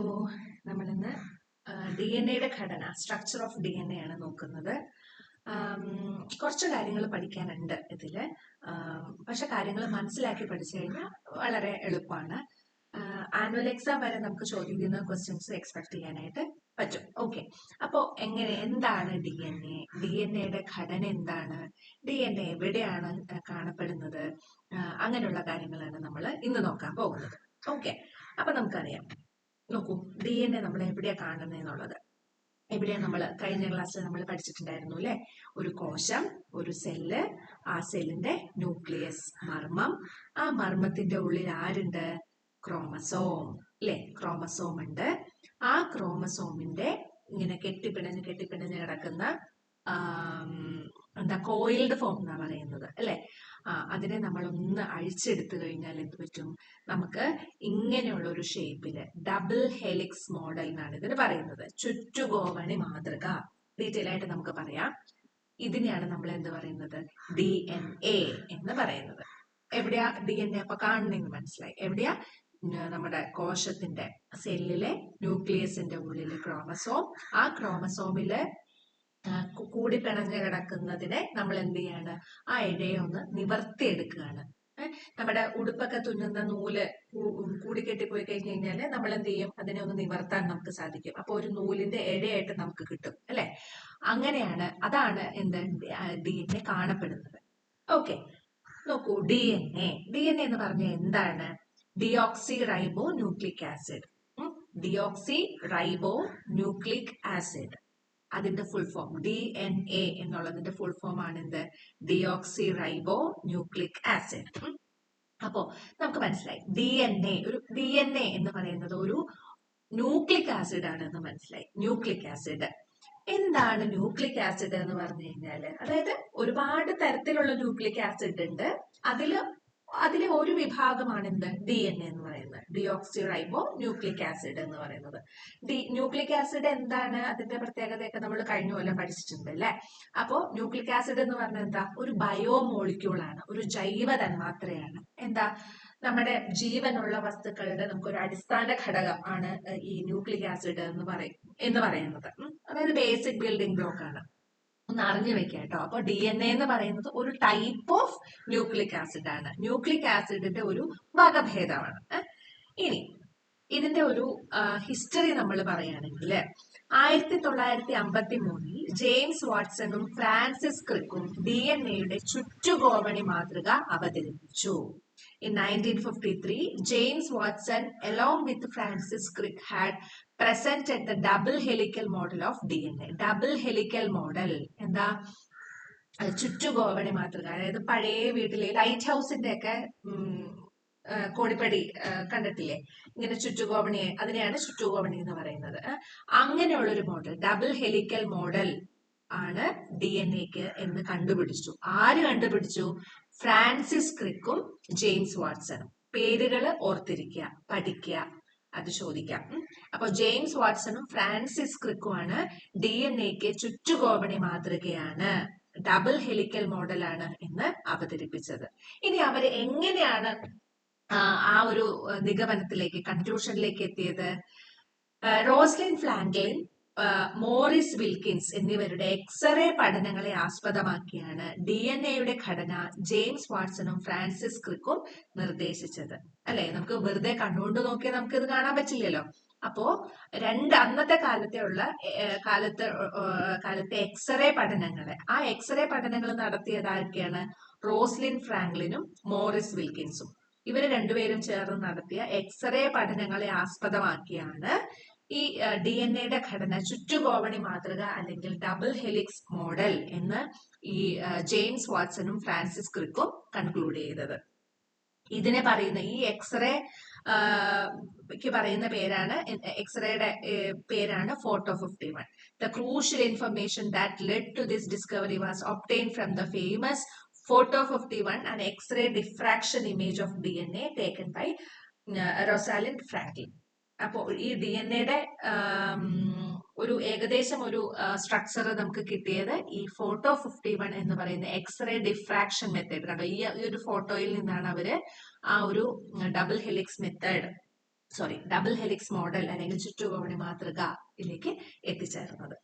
അപ്പോൾ നമ്മളിന്ന് DNA ഘടന, സ്ട്രക്ചർ ഓഫ് DNA ആണ് നോക്കുന്നത്. കുറച്ച് കാര്യങ്ങൾ പഠിക്കാനുണ്ട് ഇതില്. പക്ഷെ കാര്യങ്ങൾ മനസ്സിലാക്കി പഠിച്ചു കഴിഞ്ഞാൽ വളരെ എളുപ്പമാണ്. ആനുവൽ എക്സാം വരെ നമുക്ക് ചോദിക്കുന്ന ക്വസ്റ്റ്യൻസ് എക്സ്പെക്ട് ചെയ്യാനായിട്ട് പറ്റും. ഓക്കെ, അപ്പോൾ എന്താണ് DNA ഘടന എന്താണ്, DNA എവിടെയാണ് കാണപ്പെടുന്നത്, അങ്ങനെയുള്ള കാര്യങ്ങളാണ് നമ്മൾ ഇന്ന് നോക്കാൻ പോകുന്നത്. ഓക്കെ, അപ്പൊ നമുക്കറിയാം. നോക്കൂ, DNA നമ്മൾ എവിടെയാ കാണുന്നത് എന്നുള്ളത്. എവിടെയാ നമ്മൾ കഴിഞ്ഞ ക്ലാസ്സിൽ നമ്മൾ പഠിച്ചിട്ടുണ്ടായിരുന്നു അല്ലെ? ഒരു കോശം, ഒരു സെല്ല്, ആ സെല്ലിന്റെ ന്യൂക്ലിയസ്, മർമ്മം, ആ മർമ്മത്തിന്റെ ഉള്ളിൽ ആരുണ്ട്? ക്രോമസോം അല്ലെ? ക്രോമസോം ഉണ്ട്. ആ ക്രോമസോമിന്റെ ഇങ്ങനെ കെട്ടിപ്പിണഞ്ഞ് കിടക്കുന്ന എന്താ കോയിൽഡ് ഫോം എന്നാ പറയുന്നത് അല്ലെ? അതിനെ നമ്മൾ ഒന്ന് അഴിച്ചെടുത്തു കഴിഞ്ഞാൽ എന്ത് പറ്റും? നമുക്ക് ഇങ്ങനെയുള്ള ഒരു ഷേപ്പില് ഡബിൾ ഹെലിക്സ് മോഡൽ എന്നാണ് ഇതിന് പറയുന്നത്. ചുറ്റുഗോവണി മാതൃക. ഡീറ്റെയിൽ ആയിട്ട് നമുക്ക് പറയാം. ഇതിനെയാണ് നമ്മൾ എന്ത് പറയുന്നത്? DNA എന്ന് പറയുന്നത്. എവിടെയാ DNA അപ്പൊ കാണുന്നെന്ന് മനസ്സിലായി? എവിടെയാ? നമ്മുടെ കോശത്തിന്റെ സെല്ലിലെ ന്യൂക്ലിയസിന്റെ ഉള്ളില് ക്രോമസോം. ആ ക്രോമസോമില് കൂടി പിണഞ്ഞ് കിടക്കുന്നതിനെ നമ്മൾ എന്ത് ചെയ്യാണ്? ആ ഇഴയെ ഒന്ന് നിവർത്തിയെടുക്കുകയാണ്. നമ്മുടെ ഉടുപ്പൊക്കെ തുന്നുന്ന നൂല് കൂടിക്കെട്ടിപ്പോയി കഴിഞ്ഞ് കഴിഞ്ഞാല് നമ്മൾ എന്ത് ചെയ്യും? അതിനെ ഒന്ന് നിവർത്താൻ നമുക്ക് സാധിക്കും. അപ്പൊ ഒരു നൂലിന്റെ ഇഴയായിട്ട് നമുക്ക് കിട്ടും അല്ലെ? അങ്ങനെയാണ്, അതാണ് എന്ത് DNA കാണപ്പെടുന്നത്. ഓക്കെ, നോക്കൂ, DNA എന്ന് പറഞ്ഞാൽ എന്താണ്? Deoxy റൈബോ nucleic acid. Deoxy റൈബോ nucleic acid, അതിന്റെ ഫുൾ ഫോം DNA എന്നുള്ളതിന്റെ ഫുൾ ഫോം ആണ് എന്ത്? Deoxy റൈബോ nucleic acid. അപ്പോ നമുക്ക് മനസ്സിലായി DNA എന്ന് പറയുന്നത് ഒരു ന്യൂക്ലിക് ആസിഡ് ആണ് എന്ന് മനസ്സിലായി. ന്യൂക്ലിക് ആസിഡ് എന്താണ്? ന്യൂക്ലിക് ആസിഡ് എന്ന് പറഞ്ഞു കഴിഞ്ഞാല്, അതായത് ഒരുപാട് തരത്തിലുള്ള ന്യൂക്ലിക് ആസിഡ് ഉണ്ട്. അതിലെ ഒരു വിഭാഗമാണ് എന്ത്? DNA എന്ന് പറയുന്നത്, ഡിയോക്സി റൈബോ ന്യൂക്ലിക് ആസിഡ് എന്ന് പറയുന്നത്. ന്യൂക്ലിക് ആസിഡ് എന്താണ്? അതിന്റെ പ്രത്യേകതയൊക്കെ നമ്മൾ കഴിഞ്ഞ കൊല്ലം പഠിച്ചിട്ടുണ്ട് അല്ലെ? അപ്പോ ന്യൂക്ലിക് ആസിഡ് എന്ന് പറഞ്ഞാൽ എന്താ? ഒരു ബയോ മോളിക്യൂൾ ആണ്, ഒരു ജൈവ തന്മാത്രയാണ്. എന്താ? നമ്മുടെ ജീവനുള്ള വസ്തുക്കളുടെ നമുക്കൊരു അടിസ്ഥാന ഘടകം ആണ് ഈ ന്യൂക്ലിക് ആസിഡ് എന്ന് പറയുന്നത്. അതായത് ബേസിക് ബിൽഡിംഗ് ബ്ലോക്ക് ആണ്. ഒന്ന് അറിഞ്ഞു വെക്കുക കേട്ടോ. അപ്പൊ DNA എന്ന് പറയുന്നത് ഒരു ടൈപ്പ് ഓഫ് ന്യൂക്ലിക് ആസിഡ് ആണ്. ന്യൂക്ലിക് ആസിഡിന്റെ ഒരു വകഭേദമാണ്. ഇനി ഇതിന്റെ ഒരു ഹിസ്റ്ററി നമ്മൾ പറയുകയാണെങ്കിൽ, 1953 ജെയിംസ് വാട്സണും ഫ്രാൻസിസ് ക്രിക്കും DNA ചുറ്റുഗോവണി മാതൃക അവതരിപ്പിച്ചു. In 1953, James Watson, along with Francis Crick, had presented the double helical model of DNA. Double helical model എന്താ? ചുറ്റുഗോവണി മാതൃക. അതായത് പഴയ വീട്ടിലെ ലൈറ്റ് ഹൗസിന്റെ ഒക്കെ കോടിപ്പടി കണ്ടിട്ടില്ലേ? ഇങ്ങനെ ചുറ്റുഗോവണി, അതിനെയാണ് ചുറ്റുഗോവണി എന്ന് പറയുന്നത്. അങ്ങനെയുള്ള ഒരു മോഡൽ, ഡബിൾ ഹെലിക്കൽ മോഡൽ ആണ് DNA എന്ന് കണ്ടുപിടിച്ചു. ആര് കണ്ടുപിടിച്ചു? ഫ്രാൻസിസ് ക്രിക്കും ജെയിംസ് വാട്സണും. പേരുകൾ ഓർത്തിരിക്കുക, പഠിക്കുക, അത് ചോദിക്കാം. അപ്പൊ ജെയിംസ് വാട്സണും ഫ്രാൻസിസ് ക്രിക്കുമാണ് DNA ചുറ്റുഗോവണി മാതൃകയാണ്, ഡബിൾ ഹെലിക്കൽ മോഡലാണ് എന്ന് അവതരിപ്പിച്ചത്. ഇനി അവര് എങ്ങനെയാണ് ആ ഒരു നിഗമനത്തിലേക്ക്, കൺക്ലൂഷനിലേക്ക് എത്തിയത്? റോസ്ലിൻ ഫ്രാങ്ക്ലിൻ, മോറിസ് വിൽക്കിൻസ് എന്നിവരുടെ എക്സ്റേ പഠനങ്ങളെ ആസ്പദമാക്കിയാണ് DNA ഘടന ജെയിംസ് വാട്സണും ഫ്രാൻസിസ് ക്രിക്കും നിർദ്ദേശിച്ചത് അല്ലെ? നമുക്ക് വെറുതെ കണ്ണുകൊണ്ട് നോക്കിയാൽ നമുക്ക് ഇത് കാണാൻ പറ്റില്ലല്ലോ. അപ്പോ അന്നത്തെ കാലത്തെ എക്സ്റേ പഠനങ്ങളെ, ആ എക്സ്റേ പഠനങ്ങൾ നടത്തിയത് ആരൊക്കെയാണ്? റോസ്ലിൻ ഫ്രാങ്ക്ലിനും മോറിസ് വിൽക്കിൻസും. ഇവര് രണ്ടുപേരും ചേർന്ന് നടത്തിയ എക്സ്റേ പഠനങ്ങളെ ആസ്പദമാക്കിയാണ് ഈ DNA ഘടന ചുറ്റുഗോവണി മാതൃക അല്ലെങ്കിൽ ഡബിൾ ഹെലിക്സ് മോഡൽ എന്ന് ഈ ജെയിംസ് വാട്സണും ഫ്രാൻസിസ് ക്രിക്കും കൺക്ലൂഡ് ചെയ്തത്. ഇതിനെ പറയുന്ന ഈ എക്സ്റേ പറയുന്ന പേരാണ്, എക്സ്റേയുടെ പേരാണ് photo 51. The crucial information that led to this discovery was obtained from the famous Photo 51, an X-ray diffraction image of DNA taken by Rosalind Franklin. അപ്പോൾ ഈ DNA ഒരു ഏകദേശം ഒരു സ്ട്രക്ചർ നമുക്ക് കിട്ടിയത് ഈ ഫോട്ടോ 51 എന്ന് പറയുന്ന എക്സ്റേ ഡിഫ്രാക്ഷൻ മെത്തേഡ്. കണ്ടോ, ഈ ഒരു ഫോട്ടോയിൽ നിന്നാണ് അവര് ആ ഒരു double helix method double helix model അല്ലെങ്കിൽ ചുറ്റുകോണി മാതൃകയിലേക്ക് എത്തിച്ചേർന്നത്.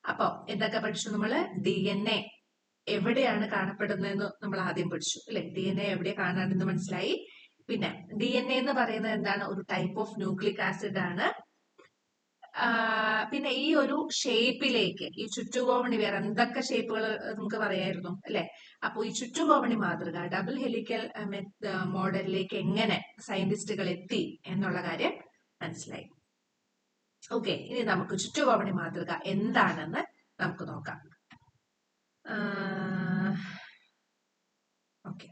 അപ്പൊ എന്തൊക്കെ പഠിച്ചു നമ്മള്? DNA എവിടെയാണ് കാണപ്പെടുന്നതെന്ന് നമ്മൾ ആദ്യം പഠിച്ചു അല്ലെ? DNA എവിടെ കാണാനെന്ന് മനസ്സിലായി. പിന്നെ DNA എന്ന് പറയുന്നത് എന്താണ്? ഒരു ടൈപ്പ് ഓഫ് ന്യൂക്ലിക് ആസിഡ് ആണ്. പിന്നെ ഈ ഒരു ഷേപ്പിലേക്ക്, ഈ ചുറ്റുകോവണി വേറെ എന്തൊക്കെ ഷേപ്പുകൾ നമുക്ക് പറയായിരുന്നു അല്ലെ? അപ്പൊ ഈ ചുറ്റുകോവണി മാതൃക ഡബിൾ ഹെലിക്കൽ മോഡലിലേക്ക് എങ്ങനെ സയന്റിസ്റ്റുകൾ എത്തി എന്നുള്ള കാര്യം മനസ്സിലായി. ഓക്കെ, ഇനി നമുക്ക് ചുറ്റുകോവണി മാതൃക എന്താണെന്ന് നമുക്ക് നോക്കാം. ഓക്കെ,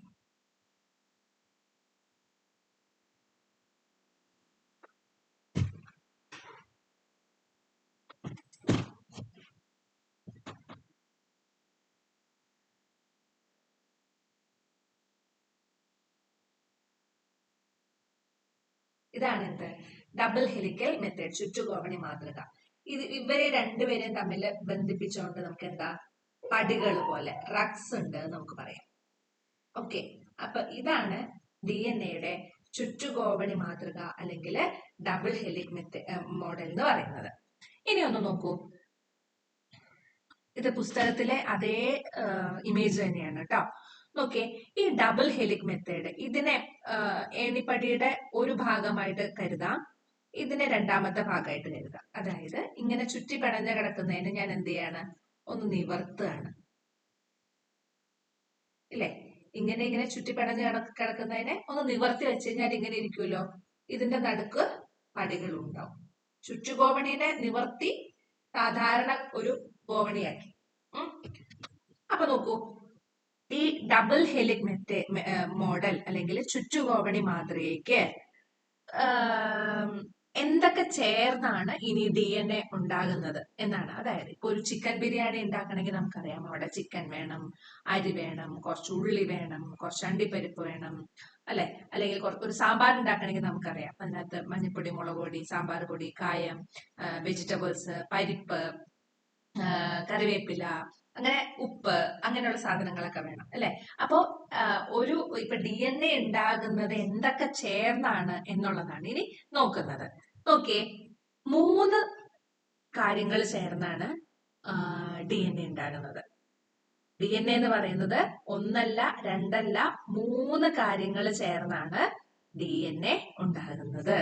ഇതാണ് എന്ത്? ഡബിൾ ഹെലിക്കൽ മെത്തേഡ്, ചുറ്റുകോവണി മാതൃക. ഇവരെ രണ്ടുപേരെയും തമ്മിൽ ബന്ധിപ്പിച്ചുകൊണ്ട് നമുക്ക് എന്താ, പടികൾ പോലെ റഗ്സ് ഉണ്ട് നമുക്ക് പറയാം. ഓക്കെ, അപ്പൊ ഇതാണ് DNA ചുറ്റുകോവണി മാതൃക അല്ലെങ്കിൽ ഡബിൾ ഹെലിക് മോഡൽ എന്ന് പറയുന്നത്. ഇനി ഒന്ന് നോക്കൂ, ഇത് പുസ്തകത്തിലെ അതേ ഇമേജ് തന്നെയാണ് കേട്ടോ. നോക്കേ, ഈ ഡബിൾ ഹെലിക് മെത്തേഡ് ഇതിനെ ഏണിപ്പടിയുടെ ഒരു ഭാഗമായിട്ട് കരുതാം, ഇതിനെ രണ്ടാമത്തെ ഭാഗമായിട്ട് കരുതാം. അതായത് ഇങ്ങനെ ചുറ്റി പടഞ്ഞ് കിടക്കുന്നതിന് ഞാൻ എന്ത് ചെയ്യാണ്? ഒന്ന് നിവർത്തുകയാണ് ഇല്ലേ? ഇങ്ങനെ ചുറ്റി പടഞ്ഞ് കിടക്കുന്നതിനെ ഒന്ന് നിവർത്തി വെച്ച് കഴിഞ്ഞാൽ ഇങ്ങനെ ഇരിക്കുമല്ലോ. ഇതിന്റെ നടുക്ക് പടികൾ ഉണ്ടാവും. ചുറ്റുകോവണിനെ നിവർത്തി സാധാരണ ഒരു ഗോവണിയാക്കി. അപ്പൊ നോക്കൂ, ഈ ഡബിൾ ഹെലിക് മോഡൽ അല്ലെങ്കിൽ ചുറ്റുകോവണി മാതൃകയ്ക്ക് എന്തൊക്കെ ചേർന്നാണ് ഇനി DNA ഉണ്ടാകുന്നത് എന്നാണ്. അതായത് ഇപ്പൊ ഒരു ചിക്കൻ ബിരിയാണി ഉണ്ടാക്കണമെങ്കിൽ നമുക്കറിയാം, അവിടെ ചിക്കൻ വേണം, അരി വേണം, കുറച്ച് ഉള്ളി വേണം, കുറച്ച് അണ്ടിപ്പരിപ്പ് വേണം അല്ലെ? അല്ലെങ്കിൽ ഒരു സാമ്പാർ ഉണ്ടാക്കണമെങ്കിൽ നമുക്കറിയാം, അതിനകത്ത് മഞ്ഞൾപ്പൊടി, മുളക് പൊടി, സാമ്പാർ പൊടി, കായം, വെജിറ്റബിൾസ്, പരിപ്പ്, കറിവേപ്പില, അങ്ങനെ ഉപ്പ്, അങ്ങനെയുള്ള സാധനങ്ങളൊക്കെ വേണം അല്ലെ? അപ്പോ ഇപ്പൊ DNA ഉണ്ടാകുന്നത് എന്തൊക്കെ ചേർന്നാണ് എന്നുള്ളതാണ് ഇനി നോക്കുന്നത്. നോക്കിയേ, 3 കാര്യങ്ങൾ ചേർന്നാണ് DNA ഉണ്ടാകുന്നത്. DNA എന്ന് പറയുന്നത് ഒന്നല്ല, രണ്ടല്ല, 3 കാര്യങ്ങൾ ചേർന്നാണ് DNA ഉണ്ടാകുന്നത്.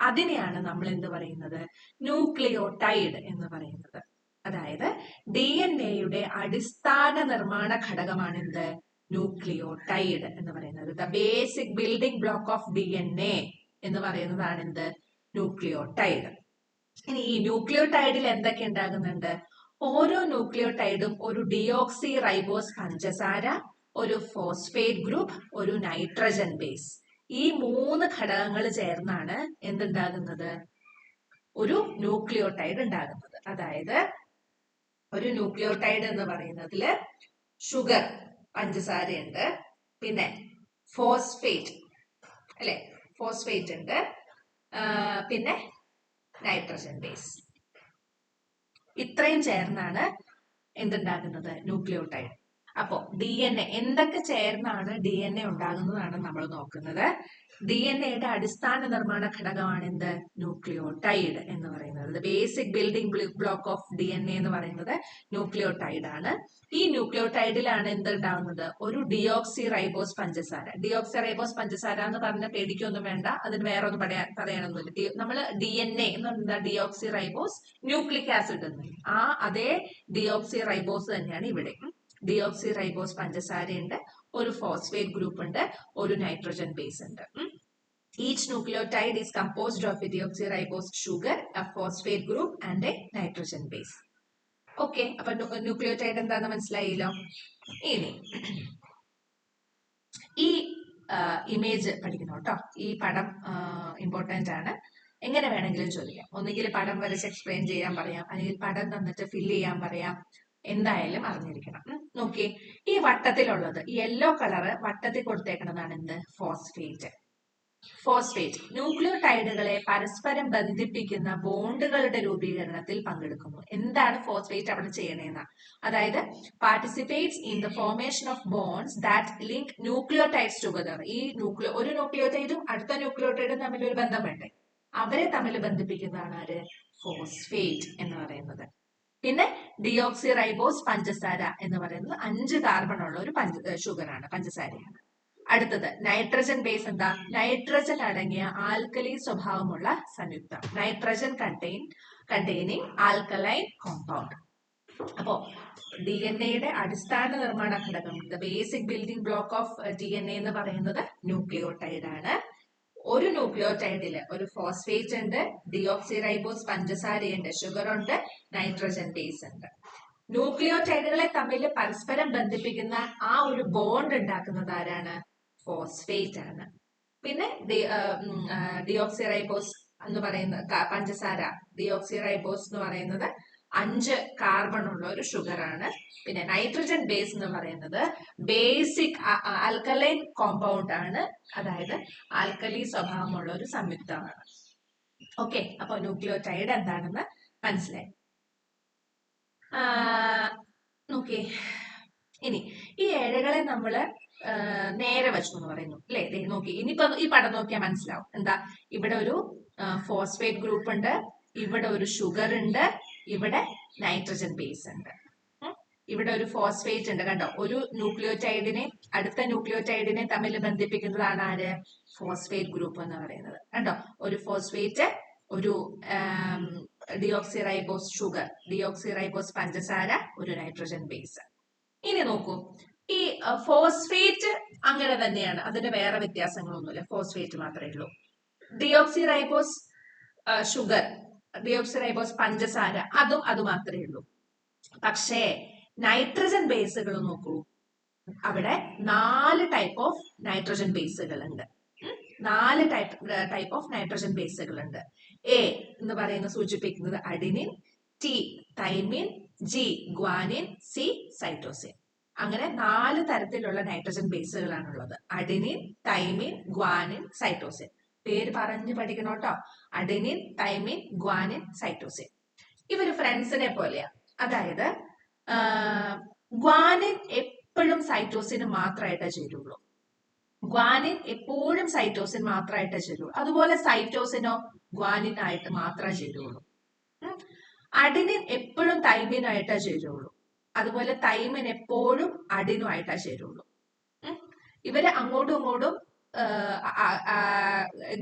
അതിനെയാണ് നമ്മൾ എന്ത് പറയുന്നത്? ന്യൂക്ലിയോടൈഡ് എന്ന് പറയുന്നത്. അതായത് DNA അടിസ്ഥാന നിർമ്മാണ ഘടകമാണ് എന്ത്? ന്യൂക്ലിയോടൈഡ് എന്ന് പറയുന്നത്. The basic building block of DNA എന്ന് പറയുന്നതാണ് എന്ത്? ന്യൂക്ലിയോടൈഡ്. ഇനി ഈ ന്യൂക്ലിയോടൈഡിൽ എന്തൊക്കെ ഉണ്ടാകുന്നുണ്ട്? ഓരോ ന്യൂക്ലിയോടൈഡും ഒരു ഡിയോക്സി റൈബോസ് പഞ്ചസാര, ഒരു ഫോസ്ഫേറ്റ് ഗ്രൂപ്പ്, ഒരു നൈട്രജൻ ബേസ്, ഈ 3 ഘടകങ്ങൾ ചേർന്നാണ് എന്തുണ്ടാകുന്നത്? ഒരു ന്യൂക്ലിയോടൈഡ് ഉണ്ടാകുന്നത്. അതായത് ഒരു ന്യൂക്ലിയോടൈഡ് എന്ന് പറയുന്നതില് ഷുഗർ, പഞ്ചസാരയുണ്ട്, പിന്നെ ഫോസ്ഫേറ്റ് അല്ലെ, ഫോസ്ഫേറ്റ് ഉണ്ട്, പിന്നെ നൈട്രജൻ ബേസ്. ഇത്രയും ചേർന്നാണ് എന്തുണ്ടാകുന്നത്? ന്യൂക്ലിയോടൈഡ്. അപ്പോ DNA എന്തൊക്കെ ചേർന്നാണ് DNA ഉണ്ടാകുന്നതാണ് നമ്മൾ നോക്കുന്നത്. DNA അടിസ്ഥാന നിർമ്മാണ ഘടകമാണ് എന്ത്? ന്യൂക്ലിയോടൈഡ് എന്ന് പറയുന്നത്. Basic building block of DNA എന്ന് പറയുന്നത് ന്യൂക്ലിയോടൈഡ് ആണ്. ഈ ന്യൂക്ലിയോടൈഡിലാണ് എന്തുണ്ടാവുന്നത്? ഒരു ഡിയോക്സി റൈബോസ് പഞ്ചസാര. ഡിയോക്സി റൈബോസ് പഞ്ചസാര എന്ന് പറഞ്ഞ പേടിക്കൊന്നും വേണ്ട, അതിന് വേറെ ഒന്നും പറയാനൊന്നുമില്ല. നമ്മൾ DNA എന്ന് പറഞ്ഞാൽ ഡിയോക്സി റൈബോസ് ന്യൂക്ലിക് ആസിഡ് എന്ന്, അതേ ഡിയോക്സി റൈബോസ് തന്നെയാണ് ഇവിടെ. ഡിയോക്സി റൈബോസ് പഞ്ചസാരയുണ്ട്, ഒരു ഫോസ്ഫേറ്റ് ഗ്രൂപ്പ് ഉണ്ട്, ഒരു നൈട്രജൻ ബേസ് ഉണ്ട്. Each nucleotide is composed of a deoxyribose sugar, a phosphate group and a nitrogen base. Okay, അപ്പൊ ന്യൂക്ലിയോടൈഡ് എന്താന്ന് മനസ്സിലായല്ലോ. ഇനി ഈ ഇമേജ് പഠിക്കണം കേട്ടോ. ഈ പടം ഇമ്പോർട്ടന്റ് ആണ്. എങ്ങനെ വേണമെങ്കിലും ചോദിക്കാം. ഒന്നുകിൽ പടം വരച്ച് എക്സ്പ്ലെയിൻ ചെയ്യാൻ പറയാം, അല്ലെങ്കിൽ പടം തന്നിട്ട് ഫില്ല് ചെയ്യാൻ പറയാം. എന്തായാലും അറിഞ്ഞിരിക്കണം. നോക്കിയേ, ഈ വട്ടത്തിലുള്ളത് യെല്ലോ കളറ് വട്ടത്തിൽ കൊടുത്തേക്കുന്നതാണ് എന്ത്? ഫോസ്ഫേറ്റ്. ഫോസ്ഫേറ്റ് ന്യൂക്ലിയോടൈഡുകളെ പരസ്പരം ബന്ധിപ്പിക്കുന്ന ബോണ്ടുകളുടെ രൂപീകരണത്തിൽ പങ്കെടുക്കുന്നു. എന്താണ് ഫോസ്ഫേറ്റ് അവിടെ ചെയ്യണേന്ന? അതായത് participates in the formation of bonds that link nucleotides together. ഈ ഒരു ന്യൂക്ലിയോടൈഡും അടുത്ത ന്യൂക്ലിയോടൈഡും തമ്മിൽ ഒരു ബന്ധം വേണ്ടേ? അവരെ തമ്മിൽ ബന്ധിപ്പിക്കുന്നതാണ് ആര്? ഫോസ്ഫേറ്റ് എന്ന് പറയുന്നത്. പിന്നെ ഡിയോക്സി റൈബോസ് പഞ്ചസാര എന്ന് പറയുന്നത് 5 കാർബൺ ഉള്ള ഒരു ഷുഗറാണ്, പഞ്ചസാരയാണ്. അടുത്തത് നൈട്രജൻ ബേസ്. എന്താ? നൈട്രജൻ അടങ്ങിയ ആൽക്കലി സ്വഭാവമുള്ള സംയുക്തം. Nitrogen containing alkaline compound. അപ്പോ ഡി എൻ എയുടെ അടിസ്ഥാന നിർമ്മാണ ഘടകം, the basic building block of D N A എന്ന് പറയുന്നത് ന്യൂക്ലിയോടൈഡ് ആണ്. ഒരു ന്യൂക്ലിയോടൈഡില് ഒരു ഫോസ്ഫേറ്റ് ഉണ്ട്, ഡിയോക്സി റൈബോസ് പഞ്ചസാരയുണ്ട്, ഷുഗർ ഉണ്ട്, നൈട്രജൻ ബേസ് ഉണ്ട്. ന്യൂക്ലിയോടൈഡുകളെ തമ്മിൽ പരസ്പരം ബന്ധിപ്പിക്കുന്ന ആ ഒരു ബോണ്ട് ഉണ്ടാക്കുന്നത് ആരാണ്? ഫോസ്ഫേറ്റ് ആണ്. പിന്നെ ഡിയോക്സി റൈബോസ് എന്ന് പറയുന്ന പഞ്ചസാര, ഡിയോക്സി റൈബോസ് എന്ന് പറയുന്നത് 5 കാർബൺ ഉള്ള ഒരു ഷുഗർ ആണ്. പിന്നെ നൈട്രജൻ ബേസ് എന്ന് പറയുന്നത് ബേസിക് ആൽക്കലൈൻ കോമ്പൗണ്ട് ആണ്, അതായത് ആൽക്കലി സ്വഭാവമുള്ള ഒരു സംയുക്തമാണ്. ഓക്കെ, അപ്പൊ ന്യൂക്ലിയോടൈഡ് എന്താണെന്ന് മനസ്സിലായി. നോക്കി ഇനി ഈ ഇഴകളെ നമ്മള് നേരെ വെച്ചു എന്ന് പറയുന്നു അല്ലെ. നോക്കി ഇനിയിപ്പോ ഈ പടം നോക്കിയാൽ മനസ്സിലാവും. എന്താ? ഇവിടെ ഒരു ഫോസ്ഫേറ്റ് ഗ്രൂപ്പ് ഉണ്ട്, ഇവിടെ ഒരു ഷുഗർ ഉണ്ട്, ഇവിടെ നൈട്രജൻ ബേസ് ഉണ്ട്. ഇവിടെ ഒരു ഫോസ്ഫേറ്റ് ഉണ്ട്, കണ്ടോ? ഒരു ന്യൂക്ലിയോടൈഡിനെ അടുത്ത ന്യൂക്ലിയോടൈഡിനെ തമ്മിൽ ബന്ധിപ്പിക്കുന്നതാണ് ആര്? ഫോസ്ഫേറ്റ് ഗ്രൂപ്പ് എന്ന് പറയുന്നത്. കണ്ടോ? ഒരു ഫോസ്ഫേറ്റ്, ഒരു deoxy ribose sugar, deoxy ribose പഞ്ചസാര, ഒരു നൈട്രജൻ ബേസ്. ഇനി നോക്കൂ, ഈ ഫോസ്ഫേറ്റ് അങ്ങനെ തന്നെയാണ്, അതിന് വേറെ വ്യത്യാസങ്ങളൊന്നുമില്ല, ഫോസ്ഫേറ്റ് മാത്രമേ ഉള്ളൂ. Deoxy ribose sugar, deoxy ribose പഞ്ചസാര, അത് മാത്രമേ ഉള്ളൂ. പക്ഷേ നൈട്രജൻ ബേസുകൾ നോക്കൂ, അവിടെ 4 ടൈപ്പ് ഓഫ് നൈട്രജൻ ബേസുകൾ ഉണ്ട്. 4 ടൈപ്പ് ഓഫ് നൈട്രജൻ ബേസുകൾ ഉണ്ട്. എ എന്ന് പറയുന്ന സൂചിപ്പിക്കുന്നത് adenine, T thymine, G guanine, C cytosine. അങ്ങനെ 4 തരത്തിലുള്ള നൈട്രജൻ ബേസുകളാണുള്ളത്. Adenine, thymine, guanine, cytosine. പേര് പറഞ്ഞു പഠിക്കണം കേട്ടോ. Adenine, thymine, guanine, cytosine. ഇവര് ഫ്രണ്ട്സിനെ പോലെയാ. അതായത് ഗ്വാനിൻ എപ്പോഴും സൈറ്റോസിന് മാത്രമായിട്ടേ ചേരുള്ളൂ. ഗ്വാനിൻ എപ്പോഴും സൈറ്റോസിൻ മാത്രമായിട്ടേ ചേരുള്ളൂ. അതുപോലെ സൈറ്റോസിനോ ഗ്വാനിനായിട്ട് മാത്രമേ ചേരുള്ളൂ. അഡിനിൻ എപ്പോഴും തൈമിനായിട്ടേ ചേരുള്ളൂ. അതുപോലെ തൈമിൻ എപ്പോഴും അഡിനുമായിട്ടേ ചേരുള്ളൂ. ഇവര് അങ്ങോട്ടും ഇങ്ങോട്ടും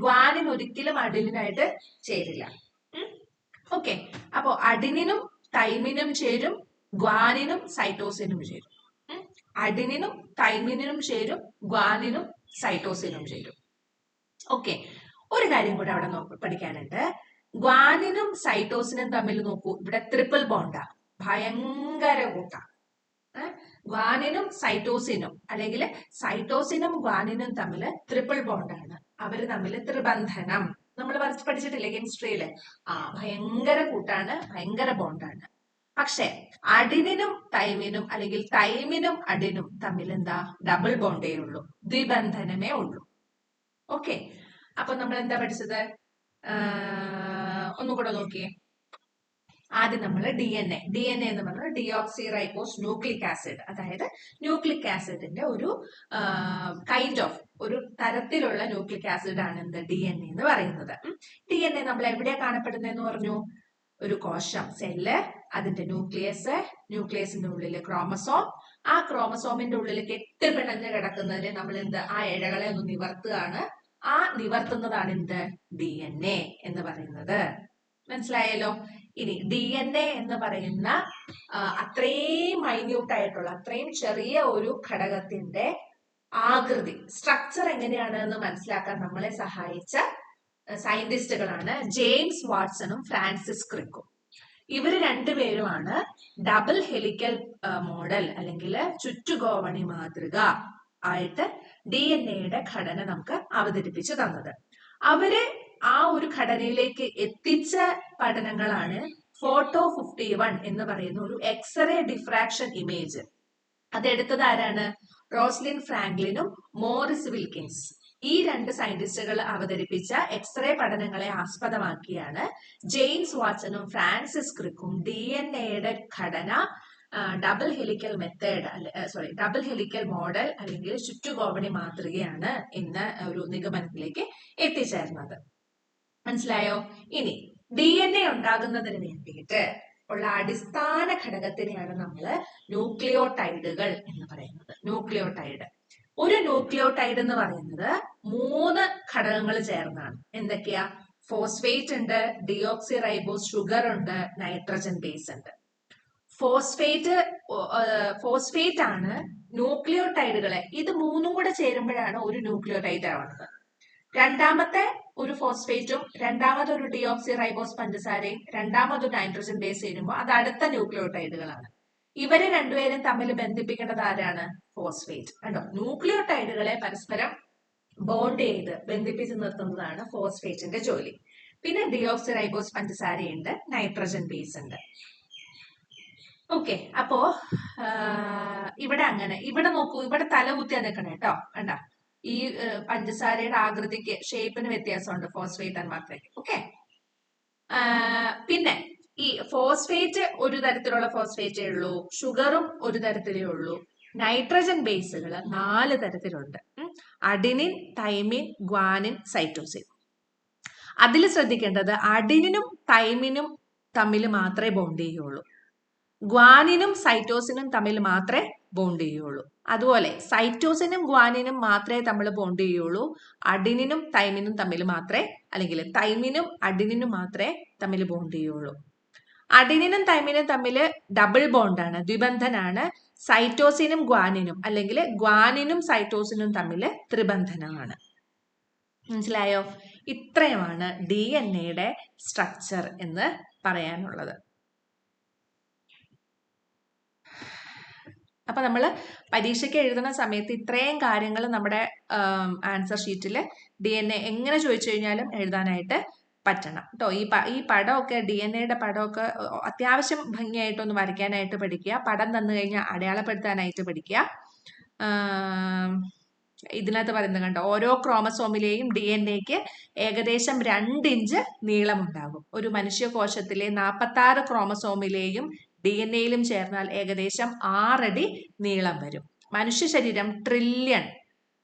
ഗ്വാനിൻ ഒരിക്കലും അഡിനായിട്ട് ചേരില്ല. ഓക്കെ, അപ്പോ അഡിനിനും തൈമിനും ചേരും, ഗ്വാനിനും സൈറ്റോസിനും ചേരും. അഡിനിനും തൈമിനും ചേരും, ഗ്വാനിനും സൈറ്റോസിനും ചേരും. ഓക്കെ, ഒരു കാര്യം കൂടെ അവിടെ പഠിക്കാനുണ്ട്. ഗ്വാനിനും സൈറ്റോസിനും തമ്മിൽ നോക്കൂ, ഇവിടെ ട്രിപ്പിൾ ബോണ്ടാ, ഭയങ്കര കൂട്ടാ. ഗ്വാനിനും സൈറ്റോസിനും അല്ലെങ്കിൽ സൈറ്റോസിനും ഗ്വാനിനും തമ്മിൽ ട്രിപ്പിൾ ബോണ്ടാണ്. അവര് തമ്മിൽ ത്രിബന്ധനം നമ്മൾ പഠിച്ചിട്ടില്ലേ കെമിസ്ട്രിയില്? ഭയങ്കര കൂട്ടാണ്, ഭയങ്കര ബോണ്ടാണ്. പക്ഷെ അഡിനിനും തൈമിനും അല്ലെങ്കിൽ തൈമിനും അഡിനും തമ്മിൽ എന്താ? ഡബിൾ ബോണ്ടേ ഉള്ളൂ, ദ്വിബന്ധനമേ ഉള്ളൂ. ഓക്കെ, അപ്പൊ നമ്മൾ എന്താ പഠിച്ചത്? ഒന്നുകൂടെ നോക്കിയേ. ആദ്യം നമ്മൾ ഡി എൻ എ എന്ന് പറഞ്ഞാൽ ഡിയോക്സി റൈബോസ് ന്യൂക്ലിക് ആസിഡ്, അതായത് ന്യൂക്ലിക് ആസിഡിന്റെ ഒരു കൈൻഡ് ഓഫ് ഒരു തരത്തിലുള്ള ന്യൂക്ലിക് ആസിഡ് ആണ് എന്ത്? ഡി എൻ എ എന്ന് പറയുന്നത്. ഡി എൻ എ നമ്മൾ എവിടെയാ കാണപ്പെടുന്നതെന്ന് പറഞ്ഞു? ഒരു കോശം, സെല്ല്, അതിന്റെ ന്യൂക്ലിയസിന്റെ ഉള്ളില് ക്രോമസോം, ആ ക്രോമസോമിന്റെ ഉള്ളിൽ കെട്ടിപ്പിണഞ്ഞ് കിടക്കുന്നതിന് നമ്മൾ എന്ത്? ആ ഇഴകളെ ഒന്ന് നിവർത്തുകയാണ്. ആ നിവർത്തുന്നതാണ് എന്ത്? ഡി എൻ എ എന്ന് പറയുന്നത്. മനസ്സിലായല്ലോ? ഇനി ഡി എൻ എ എന്ന് പറയുന്ന അത്രയും മൈന്യൂട്ട് ആയിട്ടുള്ള, അത്രയും ചെറിയ ഒരു ഘടകത്തിന്റെ ആകൃതി, സ്ട്രക്ചർ എങ്ങനെയാണ് എന്ന് മനസ്സിലാക്കാൻ നമ്മളെ സഹായിച്ച സയന്റിസ്റ്റുകളാണ് ജെയിംസ് വാട്സണും ഫ്രാൻസിസ് ക്രിക്കും. ഇവര് രണ്ടുപേരുമാണ് ഡബിൾ ഹെലിക്കൽ മോഡൽ അല്ലെങ്കിൽ ചുറ്റുഗോവണി മാതൃക ആയിട്ട് ഡി എൻ എയുടെ ഘടന നമുക്ക് അവതരിപ്പിച്ചു തന്നത്. അവര് ആ ഒരു ഘടനയിലേക്ക് എത്തിച്ച പഠനങ്ങളാണ് ഫോട്ടോ 51 എന്ന് പറയുന്ന ഒരു എക്സ്റേ ഡിഫ്രാക്ഷൻ ഇമേജ്. അതെടുത്തത് ആരാണ്? റോസ്ലിൻ ഫ്രാങ്ക്ലിനും മോറിസ് വിൽക്കിൻസ്. ഈ 2 സയന്റിസ്റ്റുകൾ അവതരിപ്പിച്ച എക്സ്റേ പഠനങ്ങളെ ആസ്പദമാക്കിയാണ് ജെയിംസ് വാട്സണും ഫ്രാൻസിസ് ക്രിക്കും ഡി എൻ എയുടെ ഘടന double helical double helical model അല്ലെങ്കിൽ ചുറ്റുഗോവണി മാതൃകയാണ് എന്ന ഒരു നിഗമനത്തിലേക്ക് എത്തിച്ചേർന്നത്. മനസ്സിലായോ? ഇനി DNA ഉണ്ടാകുന്നതിന് വേണ്ടിയിട്ട് ഉള്ള അടിസ്ഥാന ഘടകത്തിനെയാണ് നമ്മൾ ന്യൂക്ലിയോടൈഡുകൾ എന്ന് പറയുന്നത്. ന്യൂക്ലിയോടൈഡ്, ഒരു ന്യൂക്ലിയോടൈഡ് എന്ന് പറയുന്നത് 3 ഘടകങ്ങൾ ചേർന്നാണ്. എന്തൊക്കെയാ? ഫോസ്ഫേറ്റ് ഉണ്ട്, ഡിയോക്സി റൈബോസ് ഷുഗർ ഉണ്ട്, നൈട്രജൻ ബേസ് ഉണ്ട്. ഫോസ്ഫേറ്റ് ആണ് ന്യൂക്ലിയോടൈഡുകളെ, ഇത് 3 കൂടെ ചേരുമ്പോഴാണ് ഒരു ന്യൂക്ലിയോടൈഡ് ആവുന്നത്. രണ്ടാമത്തെ ഒരു ഫോസ്ഫേറ്റും രണ്ടാമതൊരു ഡിയോക്സി റൈബോസ് പഞ്ചസാരയും രണ്ടാമതൊരു നൈട്രജൻ ബേസ് ചേരുമ്പോൾ അത് അടുത്ത ന്യൂക്ലിയോടൈഡുകളാണ്. ഇവരെ രണ്ടുപേരും തമ്മിൽ ബന്ധിപ്പിക്കേണ്ടത് ആരാണ്? ഫോസ്ഫേറ്റ്. കണ്ടോ, ന്യൂക്ലിയോടൈഡുകളെ പരസ്പരം ബോണ്ട് ചെയ്ത് ബന്ധിപ്പിച്ച് നിർത്തുന്നതാണ് ഫോസ്ഫേറ്റിന്റെ ജോലി. പിന്നെ ഡിയോക്സി റൈബോസ് പഞ്ചസാരയുണ്ട്, നൈട്രജൻ ബേസ് ഉണ്ട്. ഓക്കെ, അപ്പോ ഇവിടെ അങ്ങനെ, ഇവിടെ നോക്കൂ, ഇവിടെ തലകുത്തിയാ നിൽക്കണം കേട്ടോ. കണ്ട, ഈ പഞ്ചസാരയുടെ ആകൃതിക്ക്, ഷേപ്പിന് വ്യത്യാസമുണ്ട് ഫോസ്ഫേറ്റ് തന്മാത്രയ്ക്ക്. ഓക്കെ, പിന്നെ ഈ ഫോസ്ഫേറ്റ് ഒരു തരത്തിലുള്ള ഫോസ്ഫേറ്റേ ഉള്ളൂ, ഷുഗറും ഒരു തരത്തിലേ ഉള്ളൂ. നൈട്രജൻ ബേസുകൾ 4 തരത്തിലുണ്ട്. Adenine, thymine, guanine, cytosine. അതിൽ ശ്രദ്ധിക്കേണ്ടത് അഡിനിനും തൈമിനും തമ്മിൽ മാത്രമേ ബോണ്ട് ചെയ്യുള്ളൂ. ഗ്വാനിനും സൈറ്റോസിനും തമ്മിൽ മാത്രമേ ബോണ്ട് ചെയ്യുള്ളൂ. അതുപോലെ സൈറ്റോസിനും ഗ്വാനിനും മാത്രമേ തമ്മിൽ ബോണ്ട് ചെയ്യുള്ളൂ. അഡിനിനും തൈമിനും തമ്മിൽ മാത്രമേ, അല്ലെങ്കിൽ തൈമിനും അഡിനിനും മാത്രമേ തമ്മിൽ ബോണ്ട് ചെയ്യുള്ളൂ. അഡിനിനും തൈമിനും തമ്മിൽ ഡബിൾ ബോണ്ടാണ്, ദ്വിബന്ധനാണ്. സൈറ്റോസിനും ഗ്വാനിനും, അല്ലെങ്കിൽ ഗ്വാനിനും സൈറ്റോസിനും തമ്മിൽ ത്രിബന്ധനമാണ്. മനസ്സിലായോ? ഇത്രയുമാണ് DNA സ്ട്രക്ചർ എന്ന് പറയാനുള്ളത്. അപ്പൊ നമ്മൾ പരീക്ഷയ്ക്ക് എഴുതുന്ന സമയത്ത് ഇത്രയും കാര്യങ്ങൾ നമ്മുടെ ആൻസർ ഷീറ്റിൽ DNA എങ്ങനെ ചോദിച്ചു കഴിഞ്ഞാലും എഴുതാനായിട്ട് പറ്റണം കേട്ടോ. ഈ പടമൊക്കെ, DNA പടമൊക്കെ അത്യാവശ്യം ഭംഗിയായിട്ടൊന്ന് വരയ്ക്കാനായിട്ട് പഠിക്കുക. പടം തന്നു കഴിഞ്ഞാൽ അടയാളപ്പെടുത്താനായിട്ട് പഠിക്കുക. ഇതിനകത്ത് പറയുന്നത് കണ്ടോ, ഓരോ ക്രോമസോമിലെയും DNAക്ക് ഏകദേശം 2 ഇഞ്ച് നീളമുണ്ടാകും. ഒരു മനുഷ്യകോശത്തിലെ 46 ക്രോമസോമിലെയും DNA ചേർന്നാൽ ഏകദേശം 6 അടി നീളം വരും. മനുഷ്യ ശരീരം ട്രില്യൺ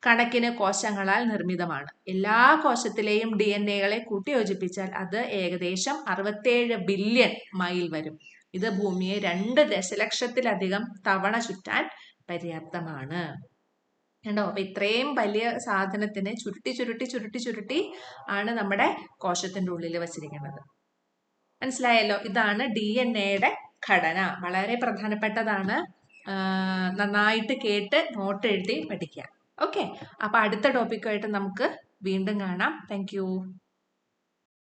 കണക്കിന് കോശങ്ങളാൽ നിർമ്മിതമാണ്. എല്ലാ കോശത്തിലെയും DNA കൂട്ടിയോജിപ്പിച്ചാൽ അത് ഏകദേശം 67 ബില്യൺ മൈൽ വരും. ഇത് ഭൂമിയെ 2 ദശലക്ഷത്തിലധികം തവണ ചുറ്റാൻ പര്യാപ്തമാണ്. കണ്ടോ? അപ്പൊ ഇത്രയും വലിയ സാധനത്തിനെ ചുരുട്ടി ചുരുട്ടി ചുരുട്ടി ചുരുട്ടി ആണ് നമ്മുടെ കോശത്തിന്റെ ഉള്ളിൽ വച്ചിരിക്കുന്നത്. മനസ്സിലായല്ലോ? ഇതാണ് DNA ഘടന. വളരെ പ്രധാനപ്പെട്ടതാണ്. നന്നായിട്ട് കേട്ട് നോട്ട് എഴുതി പഠിക്കുക. ഓക്കെ, അപ്പൊ അടുത്ത ടോപ്പിക്കുമായിട്ട് നമുക്ക് വീണ്ടും കാണാം. താങ്ക്